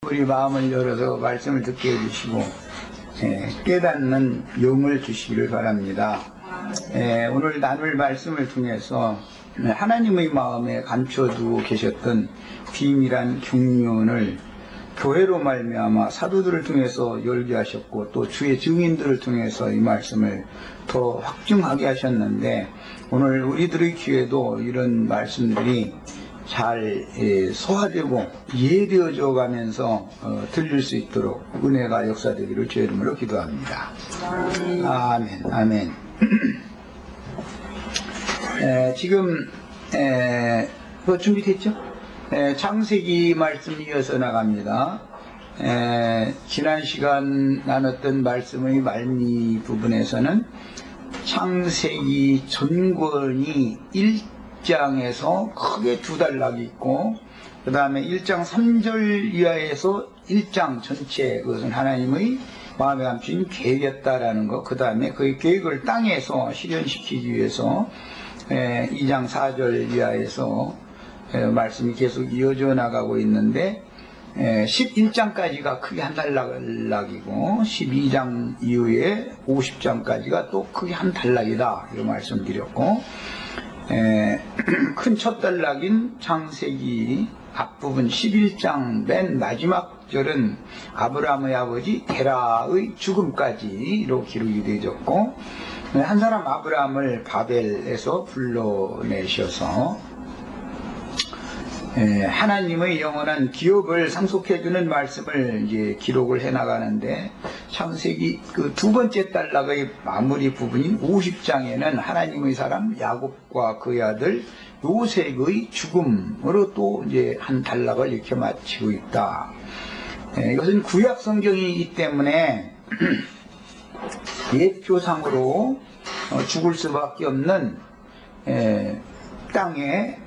우리 마음을 열어서 말씀을 듣게 해주시고 깨닫는 영을 주시기를 바랍니다. 오늘 나눌 말씀을 통해서 하나님의 마음에 감춰두고 계셨던 비밀한 경륜을 교회로 말미암아 사도들을 통해서 열게 하셨고 또 주의 증인들을 통해서 이 말씀을 더 확증하게 하셨는데, 오늘 우리들의 귀에도 이런 말씀들이 잘 소화되고 이해되어져 가면서 들릴 수 있도록 은혜가 역사되기를 주의 이름으로 기도합니다. 아멘. 아멘. 지금 준비됐죠? 창세기 말씀 이어서 나갑니다. 지난 시간 나눴던 말씀의 말미 부분에서는 창세기 전권이 1장에서 크게 두 단락이 있고, 그 다음에 1장 3절 이하에서 1장 전체, 그것은 하나님의 마음에 감춘 계획이었다라는 것, 그 다음에 그 계획을 땅에서 실현시키기 위해서 2장 4절 이하에서 말씀이 계속 이어져 나가고 있는데, 11장까지가 크게 한 단락이고 12장 이후에 50장까지가 또 크게 한 단락이다, 이런 말씀드렸고, 큰 첫 단락인 창세기 앞부분 11장 맨 마지막 절은 아브라함의 아버지 데라의 죽음까지로 기록이 되어졌고, 한 사람 아브라함을 바벨에서 불러내셔서 하나님의 영원한 기업을 상속해주는 말씀을 이제 기록을 해나가는데, 창세기 그 두 번째 단락의 마무리 부분인 50장에는 하나님의 사람 야곱과 그의 아들 요셉의 죽음으로 또 이제 한 단락을 이렇게 마치고 있다. 이것은 구약 성경이기 때문에 예표상으로 죽을 수밖에 없는 땅에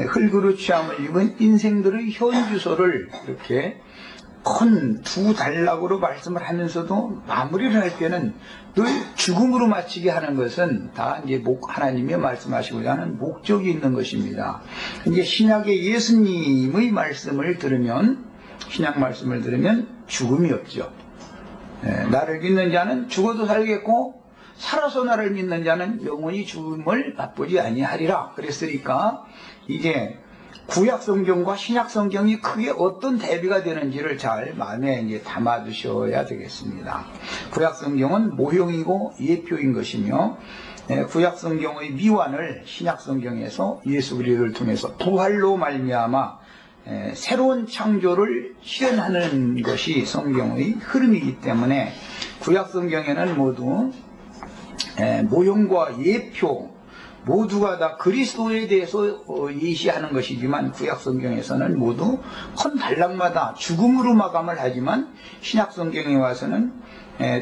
흙으로 취함을 입은 인생들의 현주소를 이렇게 큰 두 단락으로 말씀을 하면서도 마무리를 할 때는 늘 죽음으로 마치게 하는 것은 다 이제 하나님이 말씀하시고자 하는 목적이 있는 것입니다. 이제 신약의 예수님의 말씀을 들으면, 신약 말씀을 들으면 죽음이 없죠. 나를 믿는 자는 죽어도 살겠고 살아서 나를 믿는 자는 영원히 죽음을 맛보지 아니하리라 그랬으니까, 이제 구약 성경과 신약 성경이 크게 어떤 대비가 되는지를 잘 마음에 이제 담아 두셔야 되겠습니다. 구약 성경은 모형이고 예표인 것이며, 구약 성경의 미완을 신약 성경에서 예수 그리스도를 통해서 부활로 말미암아 새로운 창조를 실현하는 것이 성경의 흐름이기 때문에, 구약 성경에는 모두 모형과 예표 모두가 다 그리스도에 대해서 예시하는 것이지만, 구약 성경에서는 모두 큰 단락마다 죽음으로 마감을 하지만, 신약 성경에 와서는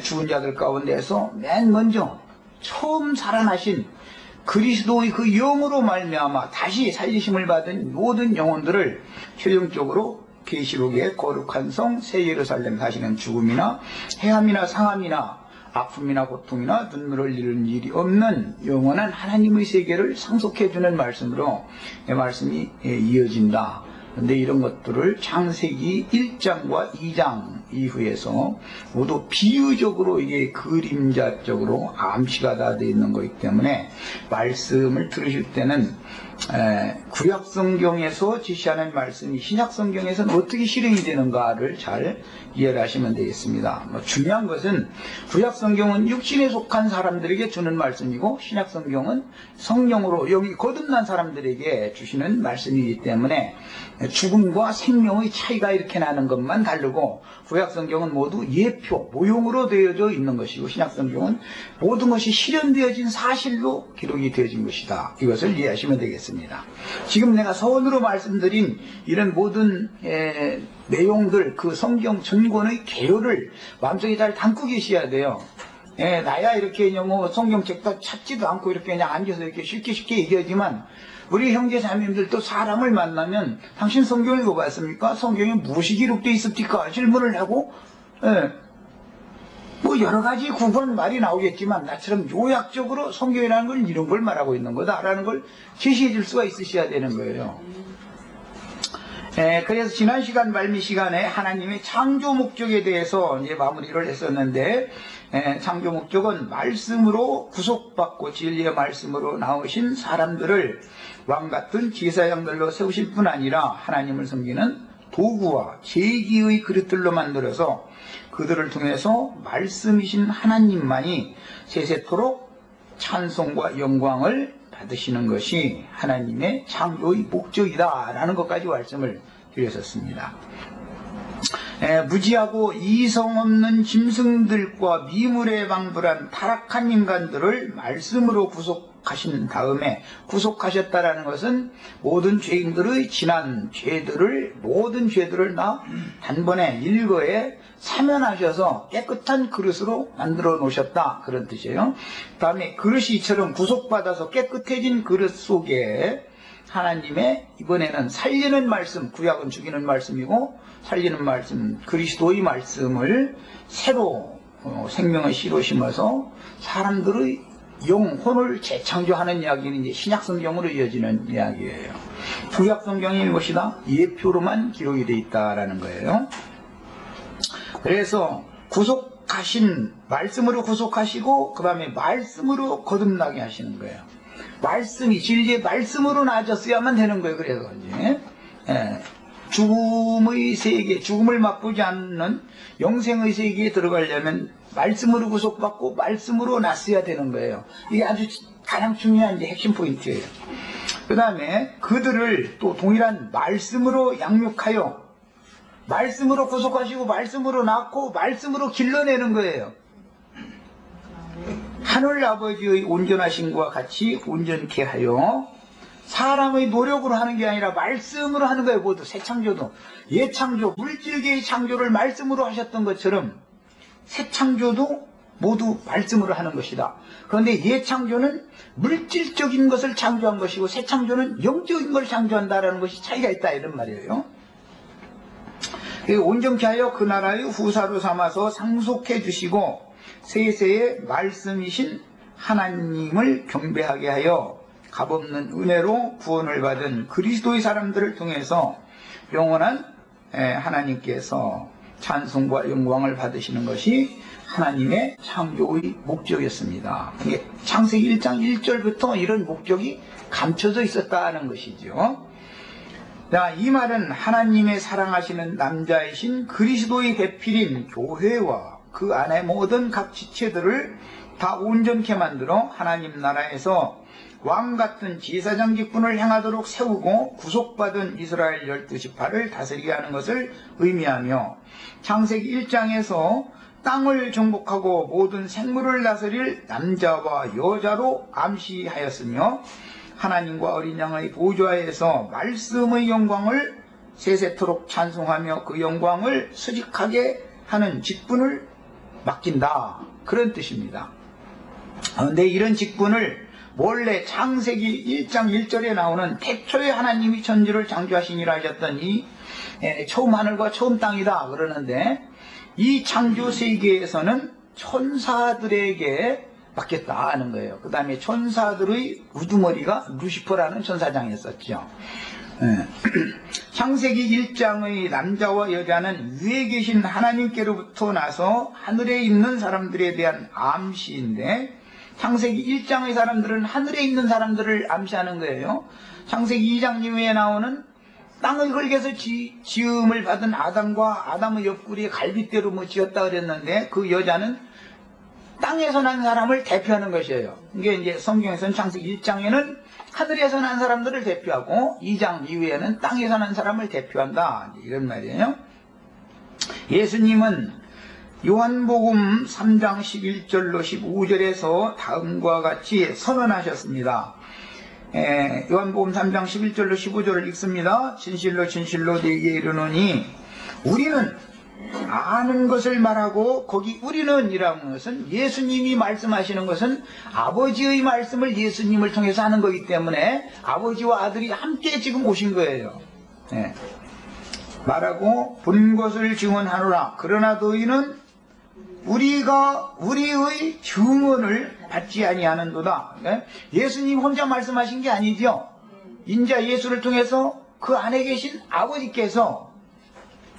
죽은 자들 가운데서 맨 먼저 처음 살아나신 그리스도의 그 영으로 말미암아 다시 살리심을 받은 모든 영혼들을 최종적으로 계시록의 거룩한 성 새 예루살렘 다시는 죽음이나 해함이나 상함이나 아픔이나 고통이나 눈물을 흘리는 일이 없는 영원한 하나님의 세계를 상속해주는 말씀으로 이 말씀이 이어진다. 그런데 이런 것들을 창세기 1장과 2장 이후에서 모두 비유적으로, 이게 그림자적으로 암시가 다 되어 있는 것이기 때문에 말씀을 들으실 때는 구약 성경에서 지시하는 말씀이 신약 성경에서는 어떻게 실행이 되는가를 잘 이해를 하시면 되겠습니다. 중요한 것은 구약 성경은 육신에 속한 사람들에게 주는 말씀이고, 신약 성경은 성령으로 영이 거듭난 사람들에게 주시는 말씀이기 때문에 죽음과 생명의 차이가 이렇게 나는 것만 다르고, 구약 성경은 모두 예표, 모형으로 되어져 있는 것이고, 신약 성경은 모든 것이 실현되어진 사실로 기록이 되어진 것이다. 이것을 이해하시면 되겠습니다. 지금 내가 서론으로 말씀드린 이런 모든 내용들, 그 성경 전권의 개요를 마음속에 잘 담고 계셔야 돼요. 나야 이렇게 뭐 성경책도 찾지도 않고 이렇게 그냥 앉아서 이렇게 쉽게 얘기하지만, 우리 형제 자매님들도 사람을 만나면 당신 성경 읽어봤습니까? 성경에 무엇이 기록되어 있습니까? 질문을 하고, 뭐 여러 가지 구분 말이 나오겠지만, 나처럼 요약적으로 성경이라는 건 이런 걸 말하고 있는 거다라는 걸 제시해 줄 수가 있으셔야 되는 거예요. 그래서 지난 시간 말미 시간에 하나님의 창조 목적에 대해서 이제 마무리를 했었는데, 창조 목적은 말씀으로 구속받고 진리의 말씀으로 나오신 사람들을 왕같은 제사장들로 세우실 뿐 아니라 하나님을 섬기는 도구와 제기의 그릇들로 만들어서 그들을 통해서 말씀이신 하나님만이 세세토록 찬송과 영광을 받으시는 것이 하나님의 창조의 목적이다라는 것까지 말씀을 드렸었습니다. 무지하고 이성 없는 짐승들과 미물에 방불한 타락한 인간들을 말씀으로 구속하신 다음에, 구속하셨다라는 것은 모든 죄인들의 지난 죄들을, 모든 죄들을 다 단번에 일거에 사면하셔서 깨끗한 그릇으로 만들어 놓으셨다, 그런 뜻이에요. 그 다음에 그릇이 이처럼 구속받아서 깨끗해진 그릇 속에 하나님의 이번에는 살리는 말씀, 구약은 죽이는 말씀이고 살리는 말씀, 그리스도의 말씀을 새로 생명의 씨로 심어서 사람들의 영혼을 재창조하는 이야기는 이제 신약성경으로 이어지는 이야기예요. 구약성경이 무엇이다? 예표로만 기록이 되어 있다라는 거예요. 그래서 구속하신, 말씀으로 구속하시고 그 다음에 말씀으로 거듭나게 하시는 거예요. 말씀이 진리의 말씀으로 나아졌어야만 되는 거예요. 그래서 이제 죽음의 세계, 죽음을 맛보지 않는 영생의 세계에 들어가려면 말씀으로 구속받고 말씀으로 났어야 되는 거예요. 이게 아주 가장 중요한 이제 핵심 포인트예요. 그 다음에 그들을 또 동일한 말씀으로 양육하여 말씀으로 구속하시고 말씀으로 낳고 말씀으로 길러내는 거예요. 하늘 아버지의 온전하심과 같이 온전케 하여, 사람의 노력으로 하는 게 아니라 말씀으로 하는 거예요. 모두 새 창조도, 옛 창조, 물질계의 창조를 말씀으로 하셨던 것처럼 새 창조도 모두 말씀으로 하는 것이다. 그런데 옛 창조는 물질적인 것을 창조한 것이고 새 창조는 영적인 것을 창조한다라는 것이 차이가 있다, 이런 말이에요. 온전케 하여 그 나라의 후사로 삼아서 상속해 주시고 세세의 말씀이신 하나님을 경배하게 하여 값없는 은혜로 구원을 받은 그리스도의 사람들을 통해서 영원한 하나님께서 찬송과 영광을 받으시는 것이 하나님의 창조의 목적이었습니다. 창세기 1장 1절부터 이런 목적이 감춰져 있었다는 것이죠. 자, 이 말은 하나님의 사랑하시는 남자이신 그리스도의 배필인 교회와 그 안에 모든 각 지체들을 다 온전케 만들어 하나님 나라에서 왕같은 제사장 직분을 행하도록 세우고 구속받은 이스라엘 12지파를 다스리게 하는 것을 의미하며, 창세기 1장에서 땅을 정복하고 모든 생물을 다스릴 남자와 여자로 암시하였으며, 하나님과 어린 양의 보좌에서 말씀의 영광을 세세토록 찬송하며 그 영광을 수직하게 하는 직분을 맡긴다, 그런 뜻입니다. 그런데 이런 직분을 원래 창세기 1장 1절에 나오는 태초에 하나님이 천지를 창조하시니라 하셨던 이 처음 하늘과 처음 땅이다 그러는데, 이 창조 세계에서는 천사들에게 맡겼다 하는 거예요. 그 다음에 천사들의 우두머리가 루시퍼라는 천사장이었었죠. 창세기 1장의 남자와 여자는 위에 계신 하나님께로부터 나서 하늘에 있는 사람들에 대한 암시인데, 창세기 1장의 사람들은 하늘에 있는 사람들을 암시하는 거예요. 창세기 2장 이후에 나오는 땅의 흙에서 지음을 받은 아담과 아담의 옆구리에 갈빗대로 뭐 지었다 그랬는데, 그 여자는 땅에서 난 사람을 대표하는 것이에요. 이게 이제 성경에서는 창세기 1장에는 하늘에서 난 사람들을 대표하고 2장 이후에는 땅에서 난 사람을 대표한다, 이런 말이에요. 예수님은 요한복음 3장 11절로 15절에서 다음과 같이 선언하셨습니다. 요한복음 3장 11절로 15절을 읽습니다. 진실로 진실로 네게 이르노니, 우리는 아는 것을 말하고, 거기 우리는 이라는 것은 예수님이 말씀하시는 것은 아버지의 말씀을 예수님을 통해서 하는 거기 때문에 아버지와 아들이 함께 지금 오신 거예요. 말하고 본 것을 증언하노라. 그러나 너희는 우리가 우리의 증언을 받지 아니하는도다. 예수님 혼자 말씀하신 게 아니죠. 인자 예수를 통해서 그 안에 계신 아버지께서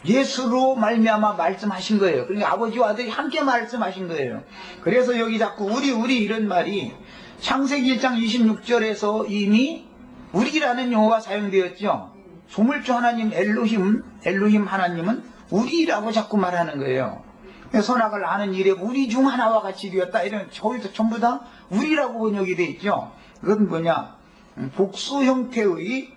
예수로 말미암아 말씀하신 거예요. 그러니까 아버지와 아들이 함께 말씀하신 거예요. 그래서 여기 자꾸 우리 이런 말이 창세기 1장 26절에서 이미 우리라는 용어가 사용되었죠. 조물주 하나님 엘로힘 하나님은 우리라고 자꾸 말하는 거예요. 선악을 아는 일에 우리 중 하나와 같이 되었다. 이런 저기서 전부 다 우리라고 번역이 되어 있죠. 그건 뭐냐? 복수 형태의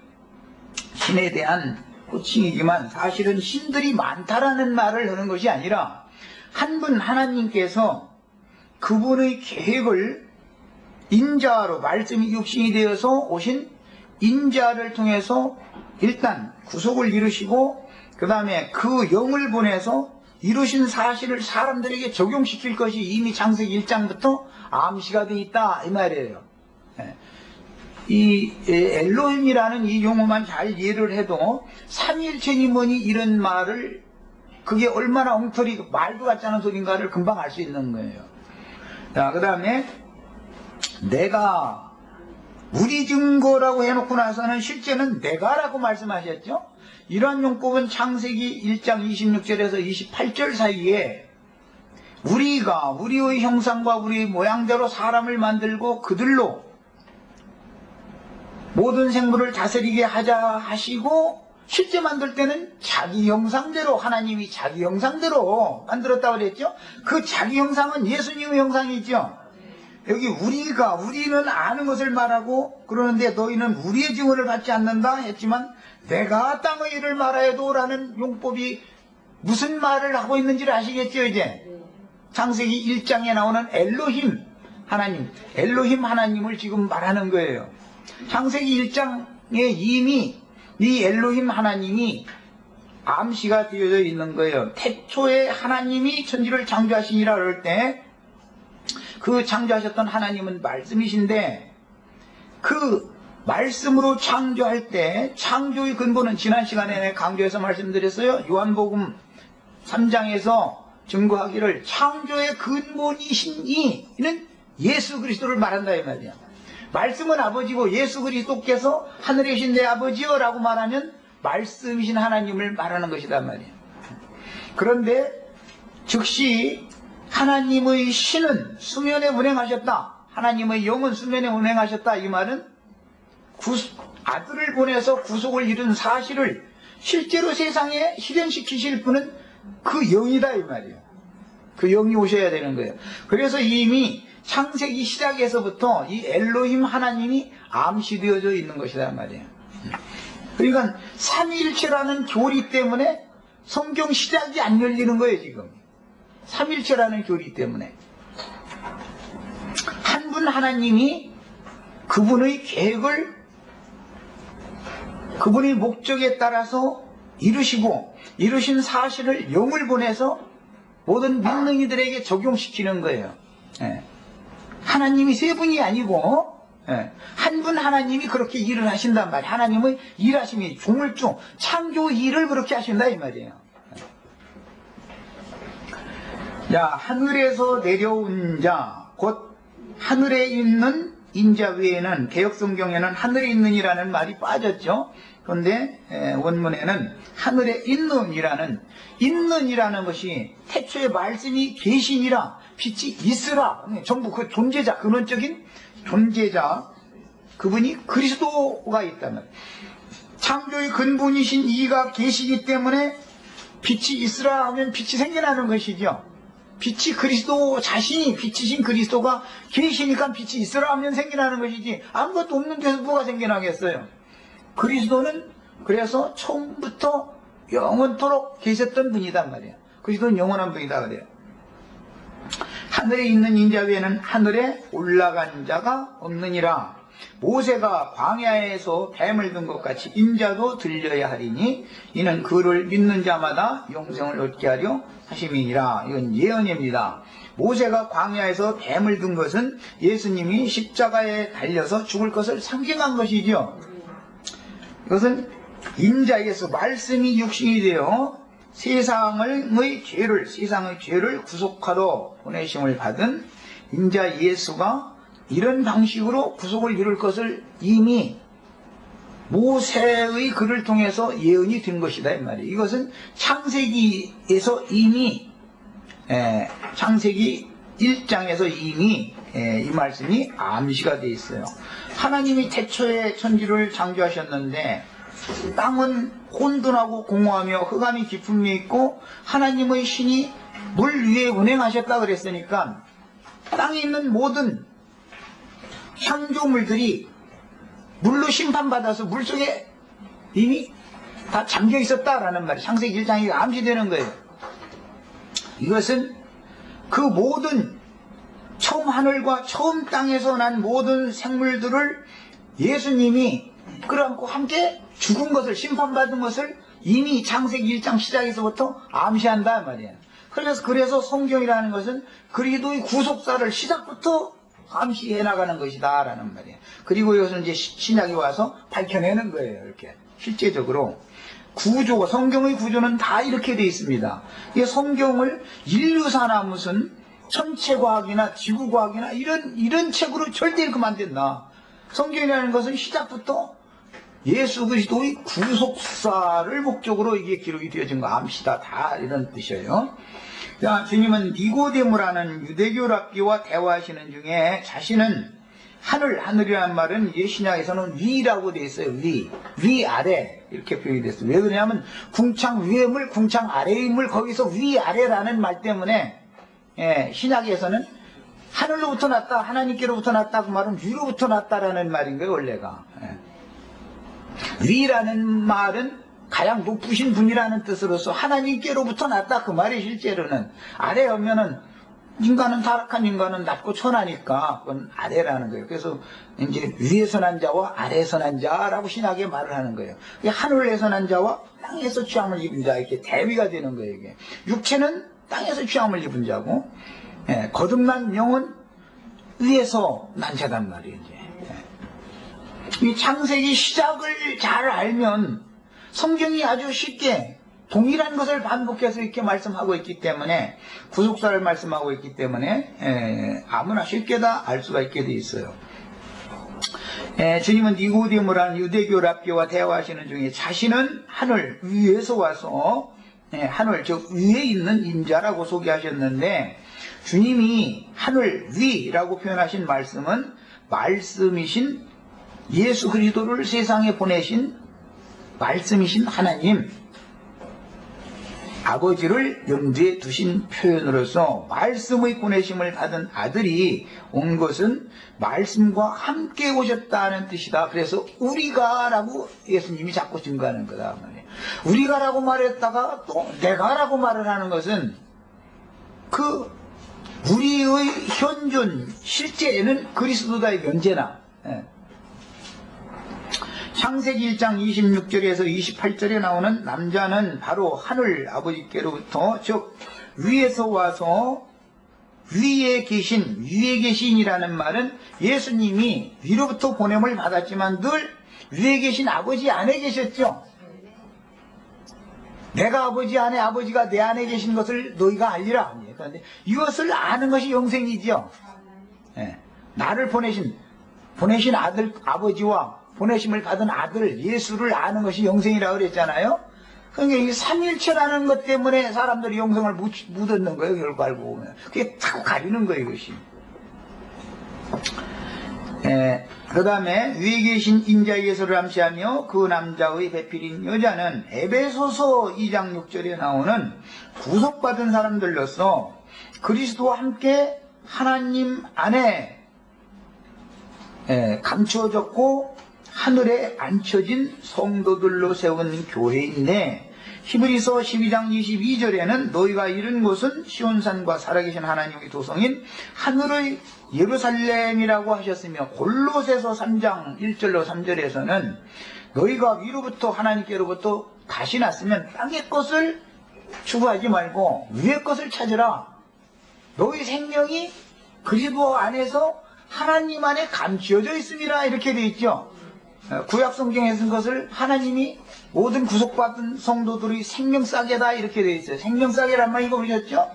신에 대한 호칭이지만 사실은 신들이 많다라는 말을 하는 것이 아니라 한 분 하나님께서 그분의 계획을 인자로 말씀이 육신이 되어서 오신 인자를 통해서 일단 구속을 이루시고 그 다음에 그 영을 보내서 이루신 사실을 사람들에게 적용시킬 것이 이미 창세기 1장부터 암시가 되어 있다 이 말이에요. 이 엘로힘이라는 이 용어만 잘 이해를 해도 삼위일체니 뭐니 이런 말을 그게 얼마나 엉터리 말도 같지 않은 소린가를 금방 알 수 있는 거예요. 자, 그 다음에 내가 우리 증거라고 해놓고 나서는 실제는 내가라고 말씀하셨죠. 이러한 용법은 창세기 1장 26절에서 28절 사이에 우리가 우리의 형상과 우리의 모양대로 사람을 만들고 그들로 모든 생물을 다스리게 하자 하시고 실제 만들 때는 자기 형상대로 하나님이 자기 형상대로 만들었다고 그랬죠. 그 자기 형상은 예수님의 형상이죠. 여기 우리는 아는 것을 말하고 그러는데 너희는 우리의 증언을 받지 않는다 했지만 내가 땅의 일을 말하여도 라는 용법이 무슨 말을 하고 있는지를 아시겠죠. 이제 창세기 1장에 나오는 엘로힘 하나님을 지금 말하는 거예요. 창세기 1장에 이미 이 엘로힘 하나님이 암시가 되어져 있는 거예요. 태초에 하나님이 천지를 창조하시니라 그럴 때 그 창조하셨던 하나님은 말씀이신데 그 말씀으로 창조할 때 창조의 근본은 지난 시간에 강조해서 말씀드렸어요. 요한복음 3장에서 증거하기를 창조의 근본이신 이는 예수 그리스도를 말한다 이 말이야. 말씀은 아버지고 예수 그리스도께서 하늘에 계신 내 아버지여 라고 말하면 말씀이신 하나님을 말하는 것이란 말이에요. 그런데 즉시 하나님의 신은 수면에 운행하셨다. 하나님의 영은 수면에 운행하셨다. 이 말은 아들을 보내서 구속을 이룬 사실을 실제로 세상에 실현시키실 분은 그 영이다 이 말이에요. 그 영이 오셔야 되는 거예요. 그래서 이미 창세기 시작에서부터 이 엘로힘 하나님이 암시되어져 있는 것이란 말이에요. 그러니까 삼위일체라는 교리 때문에 성경 시작이 안 열리는 거예요 지금. 삼위일체라는 교리 때문에 한 분 하나님이 그분의 계획을 그분의 목적에 따라서 이루시고 이루신 사실을 영을 보내서 모든 믿는 이들에게 적용시키는 거예요. 하나님이 세 분이 아니고 한 분 하나님이 그렇게 일을 하신단 말이에요. 하나님의 일하심이 조물주 창조 일을 그렇게 하신다 이 말이에요. 자, 하늘에서 내려온 자, 곧 하늘에 있는 인자 외에는 개역성경에는 하늘에 있는이라는 말이 빠졌죠. 그런데 원문에는 하늘에 있는이라는 것이 태초에 말씀이 계시니라 빛이 있으라 전부 그 존재자 근원적인 존재자 그분이 그리스도가 있다는 창조의 근본이신 이가 계시기 때문에 빛이 있으라 하면 빛이 생겨나는 것이죠. 빛이 그리스도 자신이 빛이신 그리스도가 계시니까 빛이 있으라 하면 생겨나는 것이지 아무것도 없는 데서 뭐가 생겨나겠어요. 그리스도는 그래서 처음부터 영원토록 계셨던 분이단 말이에요. 그리스도는 영원한 분이다 그래요. 하늘에 있는 인자 외에는 하늘에 올라간 자가 없느니라. 모세가 광야에서 뱀을 든 것 같이 인자도 들려야 하리니 이는 그를 믿는 자마다 영생을 얻게 하려 하심이니라. 이건 예언입니다. 모세가 광야에서 뱀을 든 것은 예수님이 십자가에 달려서 죽을 것을 상징한 것이죠. 이것은 인자 예수 말씀이 육신이 되어 세상의 죄를 구속하러 보내심을 받은 인자 예수가 이런 방식으로 구속을 이룰 것을 이미 모세의 글을 통해서 예언이 된 것이다 이 말이에요. 이것은 창세기에서 이미 창세기 1장에서 이미 이 말씀이 암시가 되어 있어요. 하나님이 태초에 천지를 창조하셨는데 땅은 혼돈하고 공허하며 흑암이 깊음이 있고 하나님의 신이 물 위에 운행하셨다 그랬으니까 땅에 있는 모든 창조물들이 물로 심판받아서 물속에 이미 다 잠겨 있었다라는 말이 창세기 1장이 암시되는 거예요. 이것은 그 모든 처음 하늘과 처음 땅에서 난 모든 생물들을 예수님이 끌어안고 함께 죽은 것을 심판받은 것을 이미 창세기 1장 시작에서부터 암시한다 말이에요. 그래서 성경이라는 것은 그리스도의 구속사를 시작부터 암시해 나가는 것이다 라는 말이에요. 그리고 이것은 이제 신약이 와서 밝혀내는 거예요. 이렇게 실제적으로 구조가, 성경의 구조는 다 이렇게 되어 있습니다. 이 성경을 인류사나 무슨 천체과학이나 지구과학이나 이런 책으로 절대 읽으면 안 된다. 성경이라는 것은 시작부터 예수 그리스도의 구속사를 목적으로 이게 기록이 되어진 거 암시다, 다 이런 뜻이에요. 자, 주님은 니고데모라는 유대교 랍비와 대화하시는 중에 자신은 하늘이라는 말은 이제 신약에서는 위라고 되어 있어요. 위 아래 이렇게 표현이 됐어요. 왜 그러냐면 궁창 위의 물, 궁창 아래의 물, 거기서 위 아래라는 말 때문에 신약에서는 하늘로부터 났다, 하나님께로부터 났다 그 말은 위로부터 났다라는 말인 거예요. 원래가 위라는 말은 가장 높으신 분이라는 뜻으로서 하나님께로부터 났다 그 말이 실제로는, 아래 오면은 인간은 타락한 인간은 낮고 천하니까 그건 아래라는 거예요. 그래서 이제 위에서 난 자와 아래에서 난 자라고 신학에 말을 하는 거예요. 하늘에서 난 자와 땅에서 취함을 입은 자, 이렇게 대비가 되는 거예요. 이게 육체는 땅에서 취함을 입은 자고, 거듭난 영은 위에서 난 자단 말이에요. 이제 이 창세기 시작을 잘 알면 성경이 아주 쉽게 동일한 것을 반복해서 이렇게 말씀하고 있기 때문에, 구속사를 말씀하고 있기 때문에 아무나 쉽게 다 알 수가 있게 돼 있어요. 주님은 니고데모라는 유대교 랍비와 대화하시는 중에 자신은 하늘 위에서 와서 하늘 저 위에 있는 인자라고 소개하셨는데, 주님이 하늘 위라고 표현하신 말씀은 말씀이신 예수 그리스도를 세상에 보내신 말씀이신 하나님 아버지를 염두에 두신 표현으로서 말씀의 보내심을 받은 아들이 온 것은 말씀과 함께 오셨다는 뜻이다. 그래서 우리가 라고 예수님이 자꾸 증거하는 거다. 우리가 라고 말했다가 또 내가 라고 말을 하는 것은 그 우리의 현존 실제는 그리스도다의 면제나. 창세기 1장 26절에서 28절에 나오는 남자는 바로 하늘 아버지께로부터, 즉 위에서 와서 위에 계신이라는 말은 예수님이 위로부터 보냄을 받았지만 늘 위에 계신 아버지 안에 계셨죠. 내가 아버지 안에, 아버지가 내 안에 계신 것을 너희가 알리라. 그런데 이것을 아는 것이 영생이죠. 나를 보내신 아들, 아버지와 보내심을 받은 아들 예수를 아는 것이 영생이라고 그랬잖아요. 그러니까 이 삼일체라는 것 때문에 사람들이 영생을 못 얻는 거예요. 결국 알고 보면 그게 탁 가리는 거예요. 이것이. 그 다음에 위에 계신 인자 예수를 암시하며 그 남자의 배필인 여자는 에베소서 2장 6절에 나오는 구속받은 사람들로서 그리스도와 함께 하나님 안에 감추어졌고 하늘에 앉혀진 성도들로 세운 교회인데, 히브리서 12장 22절에는 너희가 이른 곳은 시온산과 살아계신 하나님의 도성인 하늘의 예루살렘이라고 하셨으며, 골로새서 3장 1절로 3절에서는 너희가 위로부터 하나님께로부터 다시 났으면 땅의 것을 추구하지 말고 위의 것을 찾으라. 너희 생명이 그리스도 안에서 하나님 안에 감추어져 있습니다. 이렇게 되어 있죠. 구약 성경에 쓴 것을 하나님이 모든 구속받은 성도들의 생명싸개다 이렇게 되어 있어요. 생명싸개란 말 이거 보셨죠?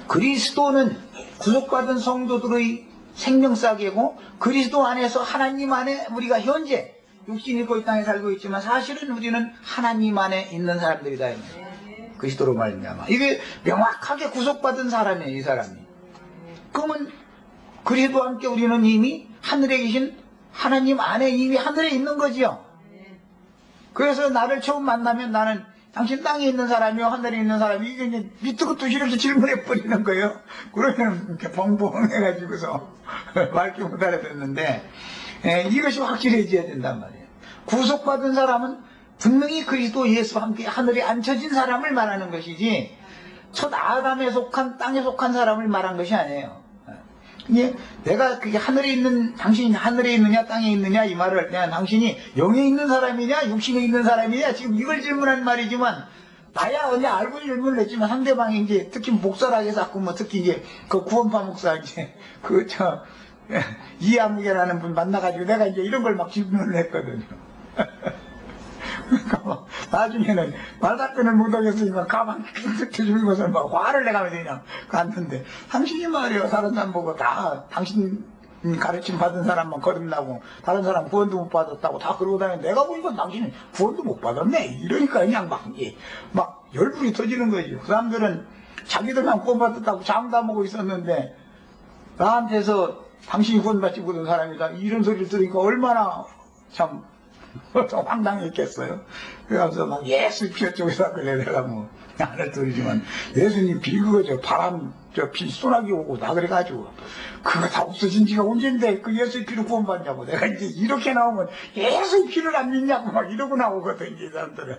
그리스도는 구속받은 성도들의 생명싸개고 그리스도 안에서 하나님 안에 우리가 현재 육신이 있고 이 땅에 살고 있지만 사실은 우리는 하나님 안에 있는 사람들이다. 그리스도로 말미암아. 이게 명확하게 구속받은 사람이에요. 이 사람이. 그러면 그리스도와 함께 우리는 이미 하늘에 계신 하나님 안에 이미 하늘에 있는 거지요. 그래서 나를 처음 만나면 나는 당신 땅에 있는 사람이요 하늘에 있는 사람이 이게 이제 밑도 끝도 이렇게 질문해 버리는 거예요. 그러면 이렇게 벙벙해가지고서 말귀 못 알아듣는데 이것이 확실해져야 된단 말이에요. 구속받은 사람은 분명히 그리스도 예수와 함께 하늘에 앉혀진 사람을 말하는 것이지 첫 아담에 속한 땅에 속한 사람을 말한 것이 아니에요. 이게 내가 그게 하늘에 있는 당신이 하늘에 있느냐 땅에 있느냐 이 말을 할 때 당신이 영에 있는 사람이냐 육신에 있는 사람이냐 지금 이걸 질문하는 말이지만 나야 언니 알고 질문을 했지만 상대방이 이제 특히 목사라고 자꾸 뭐 특히 이제 그 구원파 목사 이제 그 저 이암무개라는 분 만나가지고 내가 이제 이런 걸 막 질문을 했거든요. 그러니까 나중에는 말답변을 못하겠으니까 가만 해주는 것을 막 화를 내가면서 그냥 갔는데 당신이 말이요 다른 사람 보고 다 당신 가르침 받은 사람만 거듭나고 다른 사람 구원도 못 받았다고 다 그러고 다니는데 내가 보니까 당신은 구원도 못 받았네 이러니까 그냥 막 열불이 터지는 거지. 그 사람들은 자기들만 구원 받았다고 장담하고 있었는데 나한테서 당신이 구원 받지 못한 사람이다 이런 소리를 들으니까 얼마나 참 황당했겠어요. 그래서 막 예수 피 쪽에서 그래 내가 뭐 안을 들으지만 예수님 비 그거 저 바람 저 비 소나기 오고 나 그래가지고 그거 다 없어진 지가 언젠데 그 예수의 피로 구원받냐고 내가 이제 이렇게 나오면 예수의 피를 안 믿냐고 막 이러고 나오거든 이 사람들은.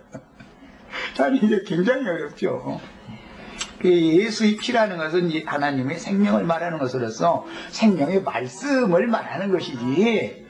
참 이제 굉장히 어렵죠. 예수의 피라는 것은 이제 하나님의 생명을 말하는 것으로서 생명의 말씀을 말하는 것이지.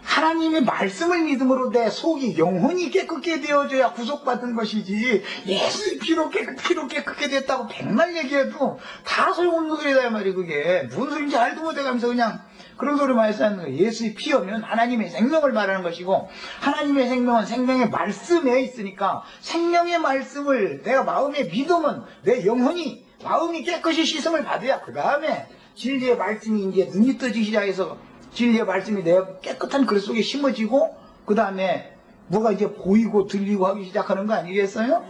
하나님의 말씀을 믿음으로 내 속이 영혼이 깨끗게 되어져야 구속받은 것이지 예수의 피로 깨끗게 됐다고 백날 얘기해도 다 소용없는 소리다 말이 그게 무슨 소리인지 알도 못해가면서 그냥 그런 소리만 해서 하는 거예요. 예수의 피하면 하나님의 생명을 말하는 것이고 하나님의 생명은 생명의 말씀에 있으니까 생명의 말씀을 내가 마음에 믿으면 내 영혼이 마음이 깨끗이 씻음을 받아야 그 다음에 진리의 말씀이 이제 눈이 뜨기 시작해서 진리의 말씀이 내 깨끗한 글 속에 심어지고 그 다음에 뭐가 이제 보이고 들리고 하기 시작하는 거 아니겠어요?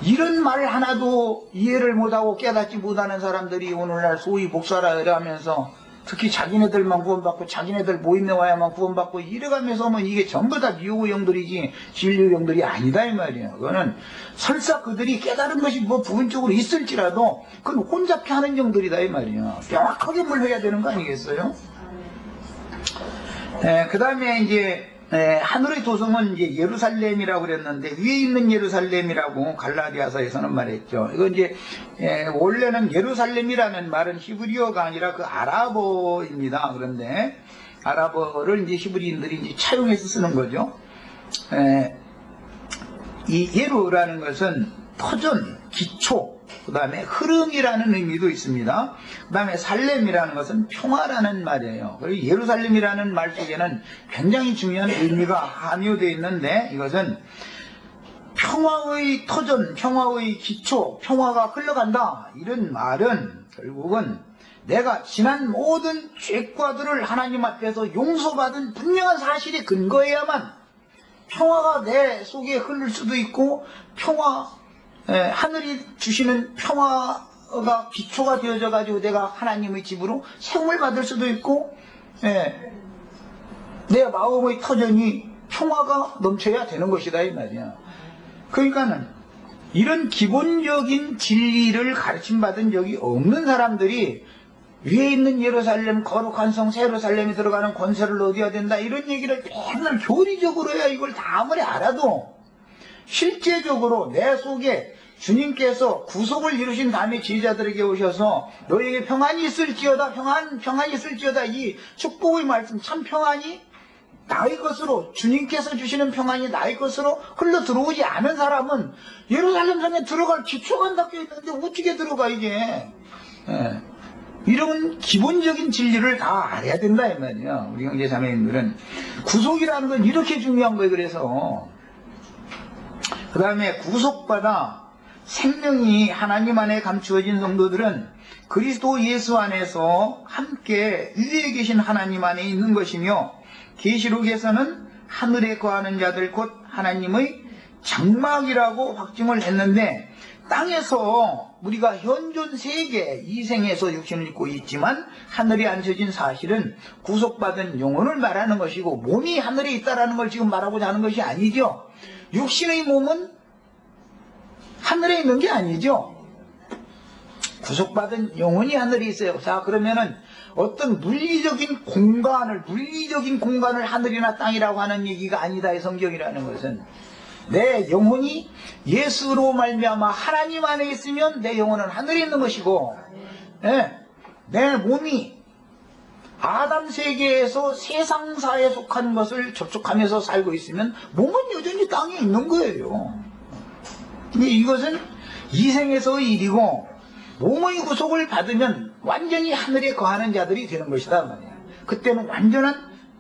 이런 말 하나도 이해를 못하고 깨닫지 못하는 사람들이 오늘날 소위 목사라 하면서 특히 자기네들만 구원받고 자기네들 모임에 와야만 구원받고 이래가면서 뭐 이게 전부 다 미혹의 영들이지 진리의 영들이 아니다 이 말이에요. 그거는 설사 그들이 깨달은 것이 뭐 부분적으로 있을지라도 그건 혼잡해 하는 영들이다 이 말이에요. 명확하게 물려야 되는 거 아니겠어요? 그 다음에 이제 하늘의 도성은 이제 예루살렘이라고 그랬는데 위에 있는 예루살렘이라고 갈라디아서에서는 말했죠. 이거 이제 원래는 예루살렘이라는 말은 히브리어가 아니라 그 아랍어입니다. 그런데 아랍어를 이제 히브리인들이 이제 차용해서 쓰는 거죠. 이 예루라는 것은 터전, 기초, 그 다음에 흐름이라는 의미도 있습니다. 그 다음에 살렘이라는 것은 평화라는 말이에요. 그리고 예루살렘이라는 말 속에는 굉장히 중요한 의미가 함유되어 있는데 이것은 평화의 터전, 평화의 기초, 평화가 흘러간다. 이런 말은 결국은 내가 지난 모든 죄과들을 하나님 앞에서 용서받은 분명한 사실에 근거해야만 평화가 내 속에 흐를 수도 있고 하늘이 주시는 평화가 기초가 되어져 가지고 내가 하나님의 집으로 세움을 받을 수도 있고 내 마음의 터전이 평화가 넘쳐야 되는 것이다 이 말이야. 그러니까는 이런 기본적인 진리를 가르침받은 적이 없는 사람들이 위에 있는 예루살렘 거룩한 성 새 예루살렘에 들어가는 권세를 얻어야 된다 이런 얘기를 맨날 교리적으로 해야 이걸 다 아무리 알아도 실제적으로 내 속에 주님께서 구속을 이루신 다음에 제자들에게 오셔서 너에게 평안이 있을지어다 평안이 있을지어다 이 축복의 말씀 참 평안이 나의 것으로 주님께서 주시는 평안이 나의 것으로 흘러 들어오지 않은 사람은 예루살렘 성에 들어갈 기초가 안 닦여 있는데 어떻게 들어가 이게 이런 기본적인 진리를 다 알아야 된다 이 말이야. 우리 형제 자매님들은 구속이라는 건 이렇게 중요한 거예요. 그래서 그 다음에 구속받아 생명이 하나님 안에 감추어진 성도들은 그리스도 예수 안에서 함께 위에 계신 하나님 안에 있는 것이며, 계시록에서는 하늘에 거하는 자들 곧 하나님의 장막이라고 확증을 했는데, 땅에서 우리가 현존 세계 이 생에서 육신을 입고 있지만 하늘에 앉혀진 사실은 구속받은 영혼을 말하는 것이고, 몸이 하늘에 있다라는 걸 지금 말하고자 하는 것이 아니죠. 육신의 몸은 하늘에 있는 게 아니죠. 구속받은 영혼이 하늘에 있어요. 자, 그러면은 어떤 물리적인 공간을 하늘이나 땅이라고 하는 얘기가 아니다. 이 성경이라는 것은 내 영혼이 예수로 말미암아 하나님 안에 있으면 내 영혼은 하늘에 있는 것이고, 내 몸이 아담 세계에서 세상사에 속한 것을 접촉하면서 살고 있으면 몸은 여전히 땅에 있는 거예요. 근데 이것은 이생에서의 일이고, 몸의 구속을 받으면 완전히 하늘에 거하는 자들이 되는 것이다 말이야. 그때는 완전한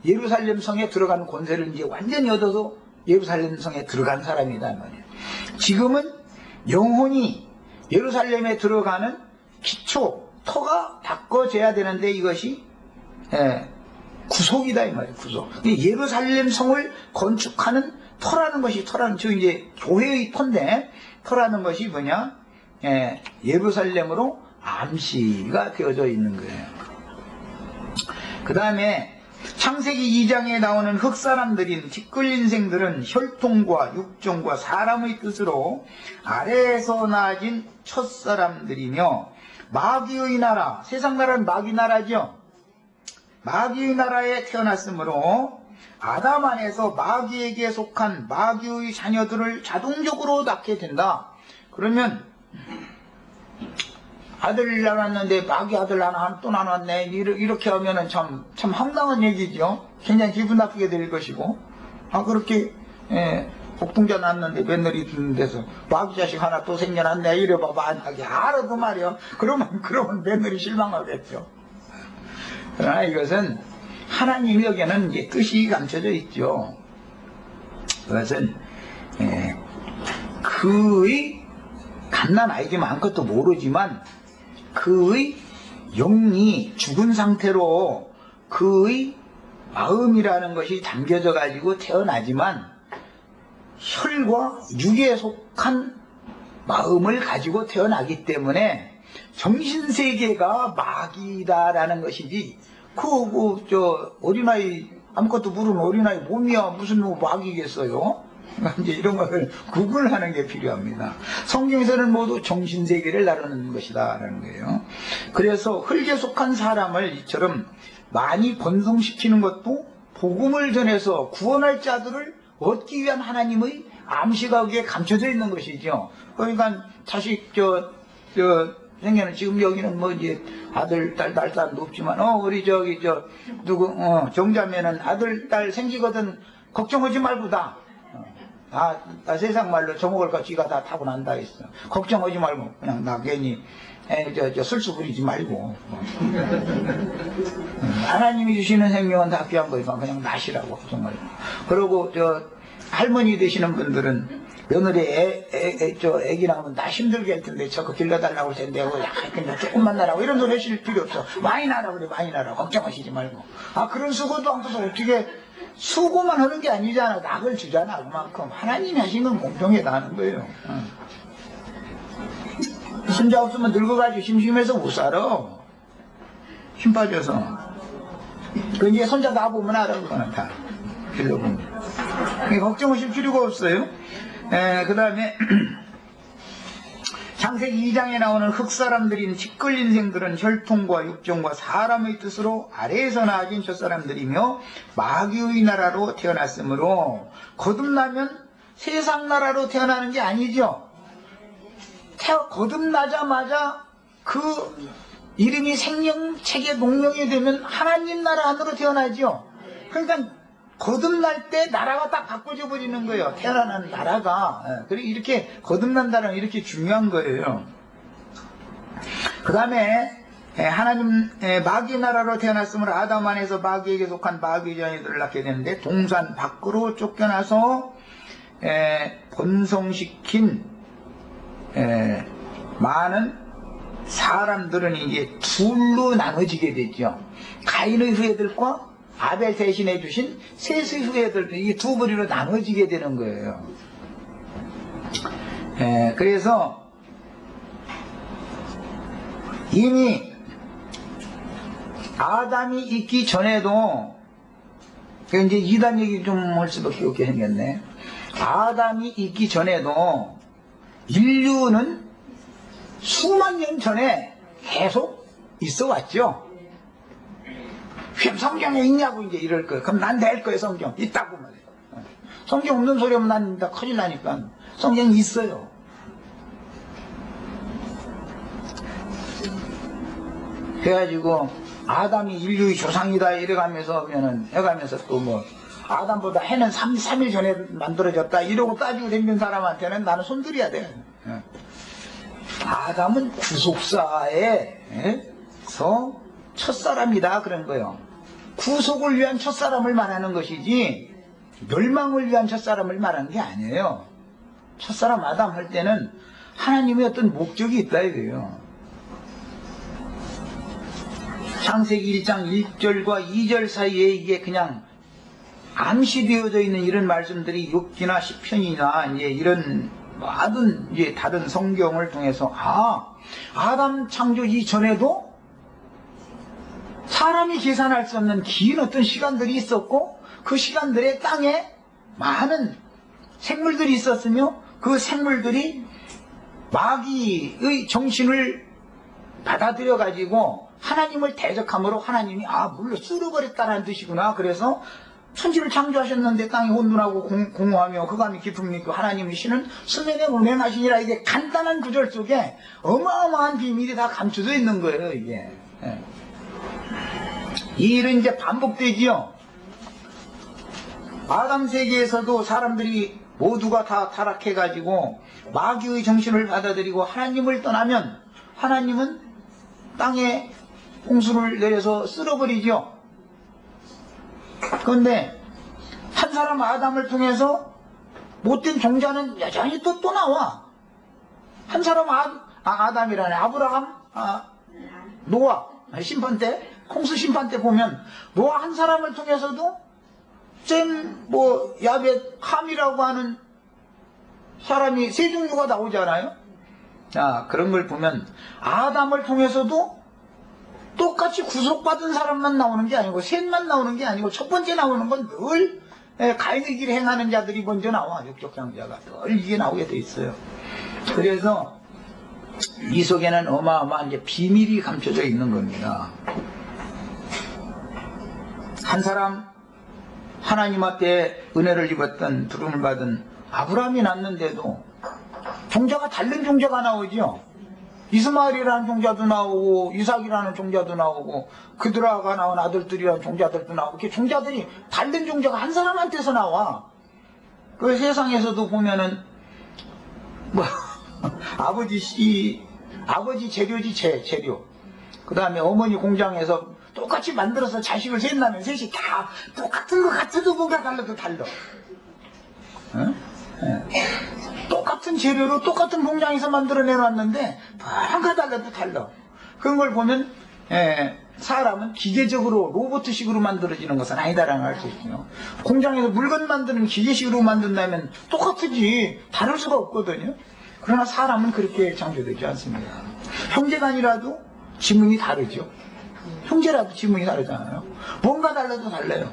예루살렘 성에 들어가는 권세를 이제 완전히 얻어서 예루살렘 성에 들어간 사람이다 말이야. 지금은 영혼이 예루살렘에 들어가는 기초 터가 바꿔져야 되는데, 이것이 구속이다 이 말이야. 구속. 예루살렘 성을 건축하는 터라는 것이, 저 이제 교회의 터인데, 터라는 것이 뭐냐? 예루살렘으로 암시가 되어져 있는 거예요. 그 다음에 창세기 2장에 나오는 흙사람들인 티끌린 생들은 혈통과 육종과 사람의 뜻으로 아래에서 나아진 첫사람들이며, 마귀의 나라, 세상 나라는 마귀 나라죠. 마귀의 나라에 태어났으므로 아담 안에서 마귀에게 속한 마귀의 자녀들을 자동적으로 낳게 된다. 그러면 아들 낳았는데 마귀 아들 하나 또 낳았네, 이렇게 하면은 참 황당한 얘기죠. 굉장히 기분 나쁘게 될 것이고, 그렇게 복통자 낳았는데 며느리 두는 데서 마귀 자식 하나 또 생겨났네, 이래봐 만약에 알아도 말이요. 그러면 며느리 실망하겠죠. 그러나 이것은 하나님에게는 이제 뜻이 감춰져 있죠. 그것은 그의 갓난 아이지만 아무것도 모르지만 그의 영이 죽은 상태로 그의 마음이라는 것이 담겨져 가지고 태어나지만, 혈과 육에 속한 마음을 가지고 태어나기 때문에 정신세계가 마귀다라는 것이지, 어린아이, 아무것도 모르는 어린아이 몸이야 무슨 마귀겠어요? 이제 이런 것을 구분하는 게 필요합니다. 성경에서는 모두 정신세계를 나누는 것이다 라는 거예요. 그래서 흙에 속한 사람을 이처럼 많이 번성시키는 것도 복음을 전해서 구원할 자들을 얻기 위한 하나님의 암시가 거기에 감춰져 있는 것이죠. 그러니까 자식 생겨는, 지금 여기는 뭐 이제 아들 딸 날 사람도 없지만 우리 정자매는 아들 딸 생기거든 걱정하지 말고다. 나 세상 말로 저먹을 거 쥐가 다 타고 난다 했어. 걱정하지 말고 그냥 나 괜히 술수 부리지 말고 하나님이 주시는 생명은 다 귀한 거니까 그냥 나시라고 걱정 말고. 그리고 할머니 되시는 분들은 며느리 애기 낳으면 나 힘들게 할 텐데 저거 길러달라고 할 텐데 그냥 조금만 나라고 이런 소리 하실 필요 없어. 많이 나라 그래, 많이 나라. 걱정하시지 말고. 그런 수고도 않고서 어떻게 수고만 하는 게 아니잖아. 낙을 주잖아. 그만큼 하나님이 하신 건 공평하다 하는 거예요. 손자 없으면 늙어가지고 심심해서 못 살아. 힘 빠져서. 그 이제 손자 놔보면 알아. 그거는 다 길러보면. 걱정하실 필요가 없어요. 그 다음에 창세기 2장에 나오는 흙사람들인 티끌린 생들은 혈통과 육종과 사람의 뜻으로 아래에서 나아진 첫사람들이며 마귀의 나라로 태어났으므로, 거듭나면 세상 나라로 태어나는 게 아니죠. 거듭나자마자 그 이름이 생명책에 농명이 되면 하나님 나라 안으로 태어나죠. 그러니까 거듭날 때 나라가 딱 바꿔져 버리는 거예요. 태어나는 나라가. 그리고 이렇게 거듭난다는 이렇게 중요한 거예요. 그 다음에 하나님 마귀 나라로 태어났으므로 아담 안에서 마귀에게 속한 마귀 자녀들을 낳게 되는데, 동산 밖으로 쫓겨나서 번성시킨 많은 사람들은 이제 둘로 나눠지게 되죠. 가인의 후예들과 아벨 대신해 주신 셋의 후예들, 이게 두 부류로 나눠지게 되는 거예요. 그래서 이미 아담이 있기 전에도, 이제 이단 얘기 좀 할 수밖에 없게 생겼네. 아담이 있기 전에도 인류는 수만 년 전에 계속 있어 왔죠. 성경에 있냐고 이제 이럴 거예요. 그럼 난 될 거예요. 성경 있다고 말해요. 성경 없는 소리 하면 난 다 큰일 나니까 성경이 있어요. 그래가지고 아담이 인류의 조상이다 이래가면서 하면은 해가면서 또 뭐 아담보다 해는 3일 전에 만들어졌다 이러고 따지고 댕긴 사람한테는 나는 손들어야 돼. 아담은 구속사에서 첫사람이다 그런 거예요. 구속을 위한 첫사람을 말하는 것이지 멸망을 위한 첫사람을 말하는 게 아니에요. 첫사람 아담 할 때는 하나님의 어떤 목적이 있다 이거예요. 창세기 1장 1절과 2절 사이에 이게 그냥 암시되어져 있는 이런 말씀들이 욥기나 시편이나 이제 이런 많은 이제 다른 성경을 통해서 아담 창조 이전에도 사람이 계산할 수 없는 긴 어떤 시간들이 있었고 그 시간들에 땅에 많은 생물들이 있었으며 그 생물들이 마귀의 정신을 받아들여 가지고 하나님을 대적함으로 하나님이 물로 쓸어버렸다는 뜻이구나. 그래서 천지를 창조하셨는데 땅이 혼돈하고 공허하며 흑암이 깊음 있고 하나님이시는 수면에 운행하시니라. 이게 간단한 구절 속에 어마어마한 비밀이 다 감춰져 있는 거예요. 이게 이 일은 이제 반복되지요. 아담 세계에서도 사람들이 모두가 다 타락해가지고 마귀의 정신을 받아들이고 하나님을 떠나면 하나님은 땅에 홍수를 내려서 쓸어버리죠. 그런데 한 사람 아담을 통해서 못된 종자는 여전히 또 나와. 한 사람 아담이라네. 아브라함, 노아 심판 때, 홍수 심판 때 보면 노아 한 사람을 통해서도 야벳, 함이라고 하는 사람이 세 종류가 나오잖아요. 그런 걸 보면 아담을 통해서도 똑같이 구속받은 사람만 나오는 게 아니고 셋만 나오는 게 아니고 첫 번째 나오는 건 늘 가인의 길을 행하는 자들이 먼저 나와. 육족장자가 늘 이게 나오게 돼 있어요. 그래서 이 속에는 어마어마한 이제 비밀이 감춰져 있는 겁니다. 한 사람 하나님 앞에 은혜를 입었던 부름을 받은 아브라함이 낳는데도 종자가 다른 종자가 나오죠. 이스마엘이라는 종자도 나오고 이삭이라는 종자도 나오고 그드라가 나온 아들들이라는 종자들도 나오고 이렇게 종자들이 다른 종자가 한 사람한테서 나와. 그 세상에서도 보면은 아버지 재료지 재료. 그 다음에 어머니 공장에서 똑같이 만들어서 자식을 셋나면 셋이 다 똑같은 것 같아도 뭔가 달라도 달라. 똑같은 재료로 똑같은 공장에서 만들어내놨는데 뭔가 달라도 달라. 그런 걸 보면 사람은 기계적으로 로봇식으로 만들어지는 것은 아니다라는 걸 알 수 있죠. 공장에서 물건 만드는 기계식으로 만든다면 똑같지 다를 수가 없거든요. 그러나 사람은 그렇게 창조되지 않습니다. 형제간이라도 지문이 다르죠. 형제라도 지문이 다르잖아요. 뭔가 달라도 달라요.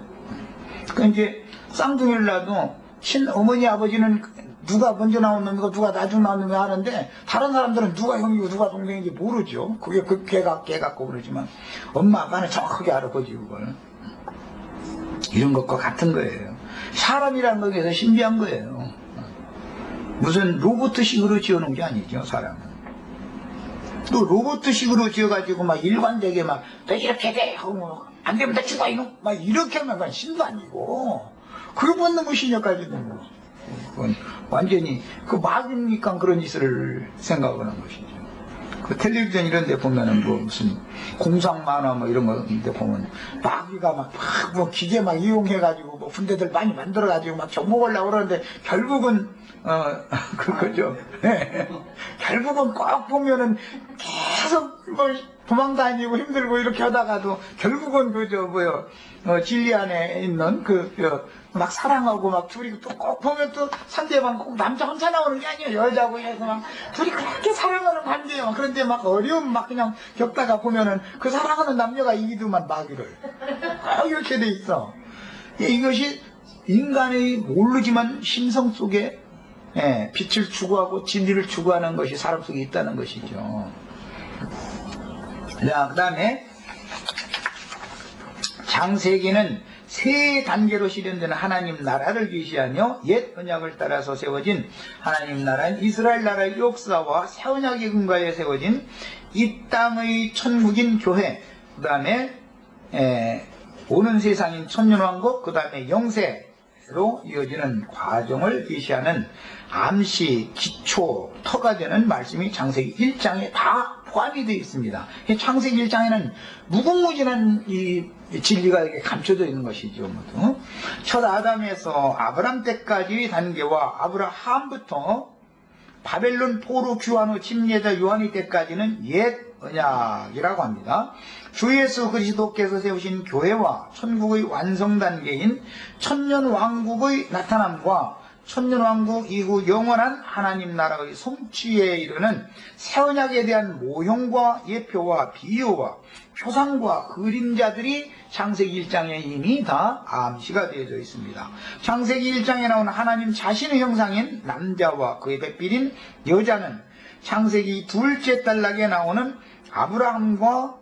그러니까 이제 쌍둥이를 낳아도 친어머니 아버지는 누가 먼저 나온 놈이고 누가 나중 나온 놈이 하는데 다른 사람들은 누가 형이고 누가 동생인지 모르죠. 그게 걔 같고 그러지만 엄마 아빠는 정확하게 알아보지 그걸. 이런 것과 같은 거예요. 사람이라는 거기에서 신비한 거예요. 무슨 로봇식으로 지어놓은 게 아니죠. 사람은 또 로봇식으로 지어가지고 막 일관되게 막 너 이렇게 돼 하고 안 되면 나 죽어 이놈 막 이렇게 하면 그건 신도 아니고 그거 못 넘은 신여까지 뭐 그건 완전히 그 마귀니까 그런 짓을 생각하는 것이죠. 그 텔레비전 이런 데 보면은 뭐 무슨 공상 만화 뭐 이런 거 데 보면 마귀가 막 뭐 기계 막 이용해가지고 뭐 군대들 많이 만들어가지고 막 정복하려고 그러는데 결국은 그거죠. 결국은 꼭 보면은 계속 뭐 도망다니고 힘들고 이렇게 하다가도 결국은 진리 안에 있는 막 사랑하고 막 둘이 또 꼭 보면 또 상대방 꼭 남자 혼자 나오는 게 아니에요. 여자고 해서 막 둘이 그렇게 사랑하는 관계예요. 그런데 막 어려움 막 그냥 겪다가 보면은 그 사랑하는 남녀가 이기더만 마귀를. 이렇게 돼 있어. 이것이 인간의 모르지만 심성 속에 빛을 추구하고 진리를 추구하는 것이 사람 속에 있다는 것이죠. 자, 그 다음에 창세기는 세 단계로 실현되는 하나님 나라를 계시하며 옛 언약을 따라서 세워진 하나님 나라인 이스라엘 나라의 역사와 새 언약의 근거에 세워진 이 땅의 천국인 교회, 그 다음에 오는 세상인 천년왕국, 그 다음에 영세로 이어지는 과정을 계시하는 암시, 기초, 터가 되는 말씀이 창세기 1장에 다 포함이 되어 있습니다. 창세기 1장에는 무궁무진한 이 진리가 이렇게 감춰져 있는 것이죠. 모두. 첫 아담에서 아브람 때까지의 단계와 아브라함부터 바벨론 포로 귀환 후 침례자 요한이 때까지는 옛 언약이라고 합니다. 주 예수 그리스도께서 세우신 교회와 천국의 완성 단계인 천년왕국의 나타남과 천년왕국 이후 영원한 하나님 나라의 성취에 이르는 새 언약에 대한 모형과 예표와 비유와 표상과 그림자들이 창세기 1장에 이미 다 암시가 되어져 있습니다. 창세기 1장에 나오는 하나님 자신의 형상인 남자와 그의 배필인 여자는 창세기 둘째 단락에 나오는 아브라함과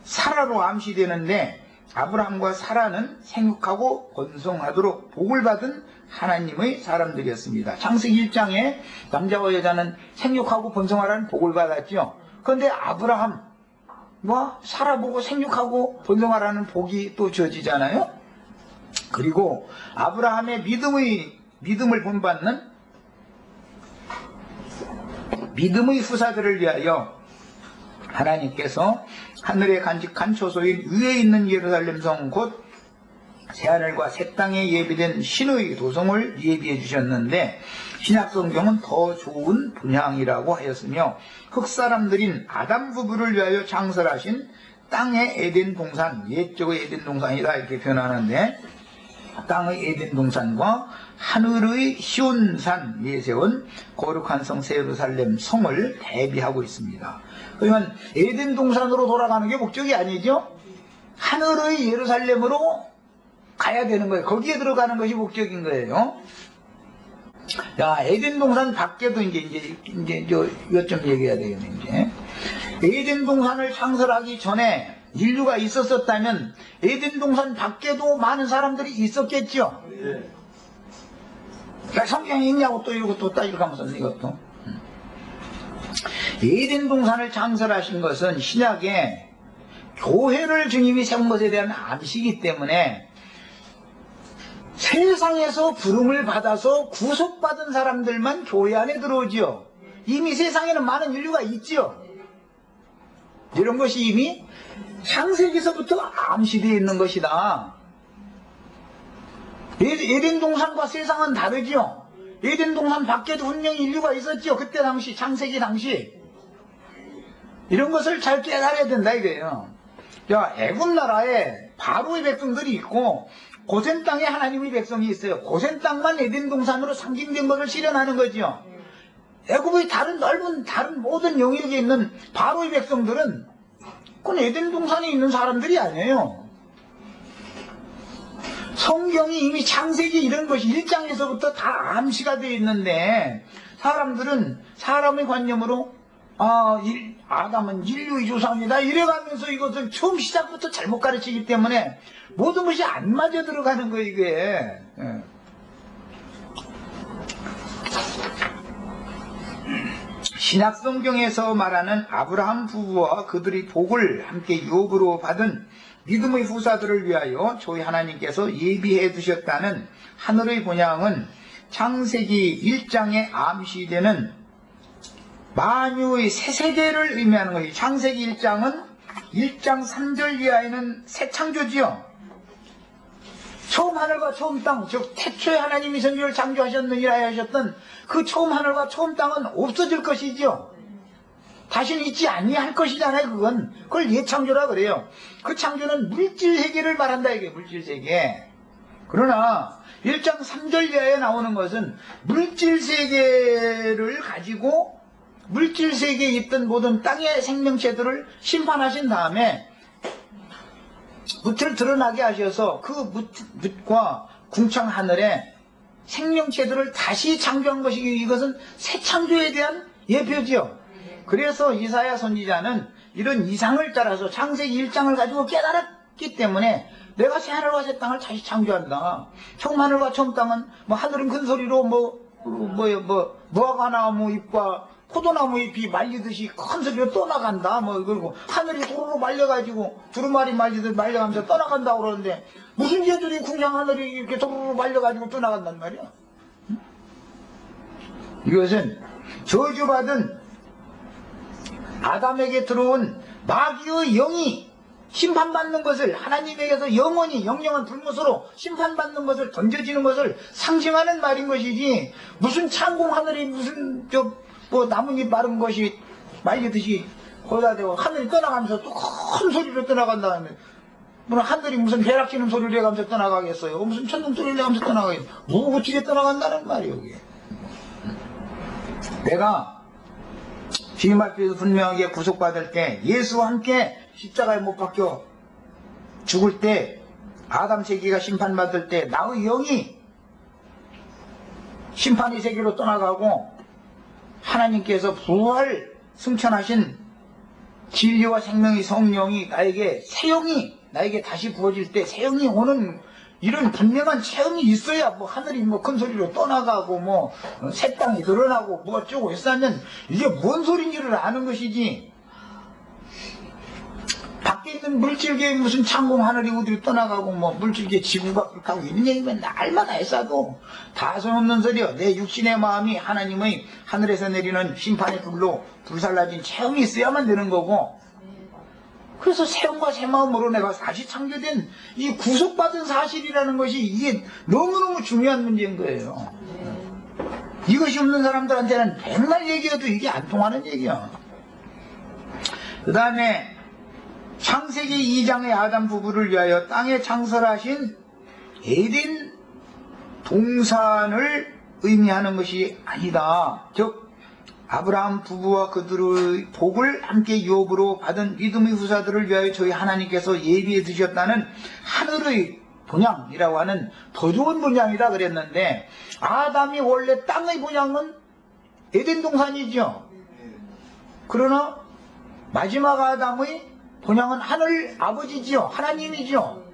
사라로 암시되는데, 아브라함과 사라는 생육하고 번성하도록 복을 받은 하나님의 사람들이었습니다. 창세기 1장에 남자와 여자는 생육하고 번성하라는 복을 받았죠. 그런데 아브라함과 사라 보고 생육하고 번성하라는 복이 또 주어지잖아요. 그리고 아브라함의 믿음을 본받는 믿음의 후사들을 위하여 하나님께서 하늘에 간직한 초소인 위에 있는 예루살렘 성 곧 새하늘과 새 땅에 예비된 신의 도성을 예비해 주셨는데, 신약성경은 더 좋은 분향이라고 하였으며 흑사람들인 아담 부부를 위하여 창설하신 땅의 에덴 동산, 옛적의 에덴 동산이다 이렇게 표현하는데, 땅의 에덴 동산과 하늘의 시온산 위에 세운 거룩한 성 새 예루살렘 성을 대비하고 있습니다. 그러면 에덴 동산으로 돌아가는 게 목적이 아니죠. 하늘의 예루살렘으로 가야 되는 거예요. 거기에 들어가는 것이 목적인 거예요. 자, 에덴 동산 밖에도 이제 이것 좀 얘기해야 되겠네. 이제 에덴 동산을 창설하기 전에 인류가 있었다면 에덴 동산 밖에도 많은 사람들이 있었겠죠. 성경에 있냐고 또 이러고 또 따지고 가면서 이것도. 에덴 동산을 창설하신 것은 신약에 교회를 주님이 세운 것에 대한 암시이기 때문에 세상에서 부름을 받아서 구속받은 사람들만 교회 안에 들어오지요. 이미 세상에는 많은 인류가 있지요. 이런 것이 이미 창세기서부터 암시되어 있는 것이다. 에덴 동산과 세상은 다르지요. 에덴 동산 밖에도 분명히 인류가 있었지요. 그때 당시, 창세기 당시. 이런 것을 잘 깨달아야 된다 이거예요. 자, 애굽 나라에 바로의 백성들이 있고 고센 땅에 하나님의 백성이 있어요. 고센 땅만 에덴 동산으로 상징된 것을 실현하는 거지요. 애굽의 다른 모든 영역에 있는 바로의 백성들은 그건 에덴 동산에 있는 사람들이 아니에요. 성경이 이미 창세기 이런 것이 1장에서부터 다 암시가 되어 있는데, 사람들은 사람의 관념으로 아담은 인류의 조상이다 이래가면서 이것을 처음 시작부터 잘못 가르치기 때문에 모든 것이 안 맞아 들어가는 거예요, 이게. 신약 성경에서 말하는 아브라함 부부와 그들의 복을 함께 유업으로 받은 믿음의 후사들을 위하여 저희 하나님께서 예비해 두셨다는 하늘의 본향은 창세기 1장에 암시되는 만유의 새 세대를 의미하는 것이, 창세기 1장은 1장 3절 이하에는 새 창조지요. 처음 하늘과 처음 땅, 즉 태초에 하나님이 천지를 창조하셨느니라 하셨던 그 처음 하늘과 처음 땅은 없어질 것이죠. 다시는 있지 아니할 것이잖아요. 그걸 예창조라 그래요. 그 창조는 물질세계를 말한다 이게 물질세계. 그러나 1장 3절 이하에 나오는 것은 물질세계를 가지고 물질세계에 있던 모든 땅의 생명체들을 심판하신 다음에 뭇을 드러나게 하셔서 그 뭇과 궁창 하늘에 생명체들을 다시 창조한 것이 이것은 새 창조에 대한 예표지요. 그래서 이사야 선지자는 이런 이상을 따라서 창세기 1장을 가지고 깨달았기 때문에 내가 새 하늘과 새 땅을 다시 창조한다. 처음 하늘과 처음 땅은 뭐 하늘은 큰 소리로 무화과나무 잎과 포도나무 잎이 말리듯이 큰 소리로 떠나간다. 그리고 하늘이 도로로 말려가지고 두루마리 말리듯 말려가면서 떠나간다고 그러는데 무슨 개들이 궁창 하늘이 이렇게 도로로 말려가지고 떠나간단 말이야. 응? 이것은 저주받은 아담에게 들어온 마귀의 영이 심판받는 것을 하나님에게서 영원히 영영한 불못으로 심판받는 것을 던져지는 것을 상징하는 말인 것이지 무슨 창공 하늘이 무슨 나뭇잎 마른 것이 말리듯이 거기다 대고 하늘이 떠나가면서 또 큰 소리로 떠나간다는데 하늘이 무슨 벼락치는 소리를 해가면서 떠나가겠어요? 무슨 천둥 소리를 해가면서 떠나가겠어요? 어떻게 떠나간다는 말이에요 이게. 내가 주님 앞에서 분명하게 구속받을 때 예수와 함께 십자가에 못 박혀 죽을 때 아담 세계가 심판받을 때 나의 영이 심판의 세계로 떠나가고 하나님께서 부활 승천하신 진리와 생명의 성령이 나에게 새 영이 나에게 다시 부어질 때 새 영이 오는 이런 분명한 체험이 있어야 하늘이 큰 소리로 떠나가고 새 땅이 드러나고 어쩌고 했으면 이게 뭔 소리인지를 아는 것이지. 밖에 있는 물질계에 무슨 창공 하늘이 어디로 떠나가고 물질계 지구가 그렇게 하고 있는 얘기면 날마다 했어도 다 소용없는 소리요. 내 육신의 마음이 하나님의 하늘에서 내리는 심판의 불로 불살라진 체험이 있어야만 되는 거고, 그래서 새 영과 새 마음으로 내가 다시 창조된 이 구속받은 사실이라는 것이 이게 너무너무 중요한 문제인 거예요. 이것이 없는 사람들한테는 맨날 얘기해도 이게 안 통하는 얘기야. 그 다음에 창세기 2장의 아담 부부를 위하여 땅에 창설하신 에덴 동산을 의미하는 것이 아니다. 즉 아브라함 부부와 그들의 복을 함께 유업으로 받은 믿음의 후사들을 위하여 저희 하나님께서 예비해 두셨다는 하늘의 본향이라고 하는 더 좋은 본향이라 그랬는데, 아담이 원래 땅의 본향은 에덴 동산이죠. 그러나 마지막 아담의 본향은 하늘 아버지지요. 하나님이죠.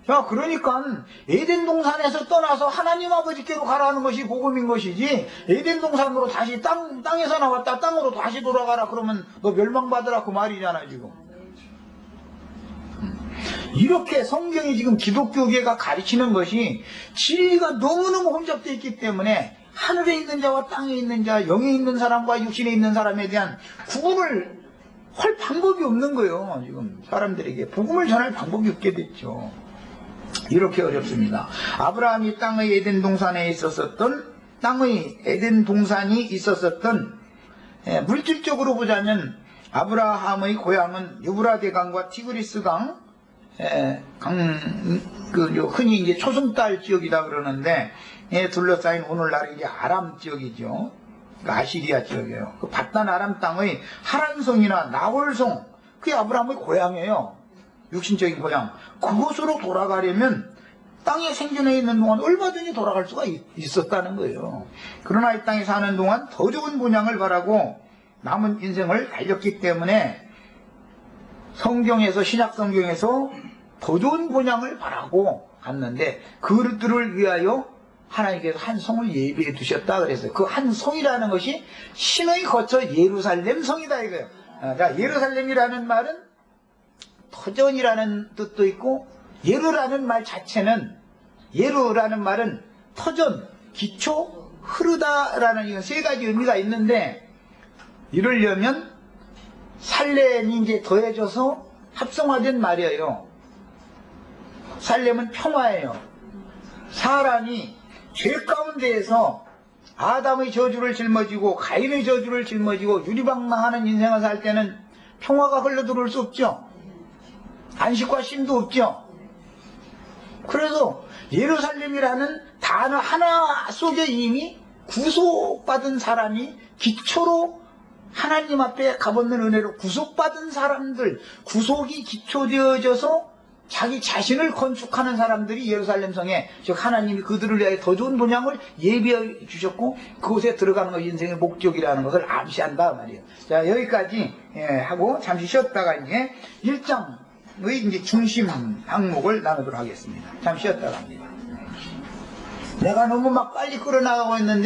자, 그러니까 에덴 동산에서 떠나서 하나님 아버지께로 가라는 것이 복음인 것이지, 에덴 동산으로 다시 땅에서 나왔다 땅으로 다시 돌아가라 그러면 너 멸망받으라 그 말이잖아 지금. 이렇게 성경이 지금 기독교계가 가르치는 것이 진리가 너무너무 혼잡되어 있기 때문에 하늘에 있는 자와 땅에 있는 자, 영에 있는 사람과 육신에 있는 사람에 대한 구분을 할 방법이 없는 거예요. 지금 사람들에게 복음을 전할 방법이 없게 됐죠. 이렇게 어렵습니다. 아브라함이 땅의 에덴 동산에 있었었던, 땅의 에덴 동산이 있었었던, 물질적으로 보자면 아브라함의 고향은 유브라데 강과 티그리스 강, 흔히 이제 초승달 지역이다 그러는데, 둘러싸인 오늘날 이제 아람 지역이죠. 아시리아 지역이에요. 그 바단 아람 땅의 하란성이나 나홀성, 그게 아브라함의 고향이에요. 육신적인 고향. 그곳으로 돌아가려면 땅에 생존해 있는 동안 얼마든지 돌아갈 수가 있었다는 거예요. 그러나 이 땅에 사는 동안 더 좋은 본향을 바라고 남은 인생을 달렸기 때문에 성경에서, 신약 성경에서 더 좋은 본향을 바라고 갔는데, 그들을 위하여 하나님께서 한 성을 예비해 두셨다 그랬어요. 그 한 성이라는 것이 신의 거처 예루살렘 성이다 이거예요. 자, 예루살렘이라는 말은 터전이라는 뜻도 있고, 예루라는 말 자체는, 예루라는 말은 터전, 기초, 흐르다라는 이런 세 가지 의미가 있는데, 이러려면 살렘이 이제 더해져서 합성화된 말이에요. 살렘은 평화예요. 사람이 죄 가운데에서 아담의 저주를 짊어지고 가인의 저주를 짊어지고 유리방망하는 인생을 살 때는 평화가 흘러들어올 수 없죠. 안식과 쉼도 없죠. 그래서 예루살렘이라는 단어 하나 속에 이미 구속받은 사람이 기초로 하나님 앞에 값없는 은혜로 구속받은 사람들, 구속이 기초되어져서 자기 자신을 건축하는 사람들이 예루살렘 성에, 즉 하나님이 그들을 위하여 더 좋은 본향을 예비해 주셨고 그곳에 들어가는 것이 인생의 목적이라는 것을 암시한다 말이에요. 자, 여기까지 하고 잠시 쉬었다가 이제 1장의 이제 중심 항목을 나누도록 하겠습니다. 잠시 쉬었다가 합니다. 내가 너무 막 빨리 끌어나가고 있는데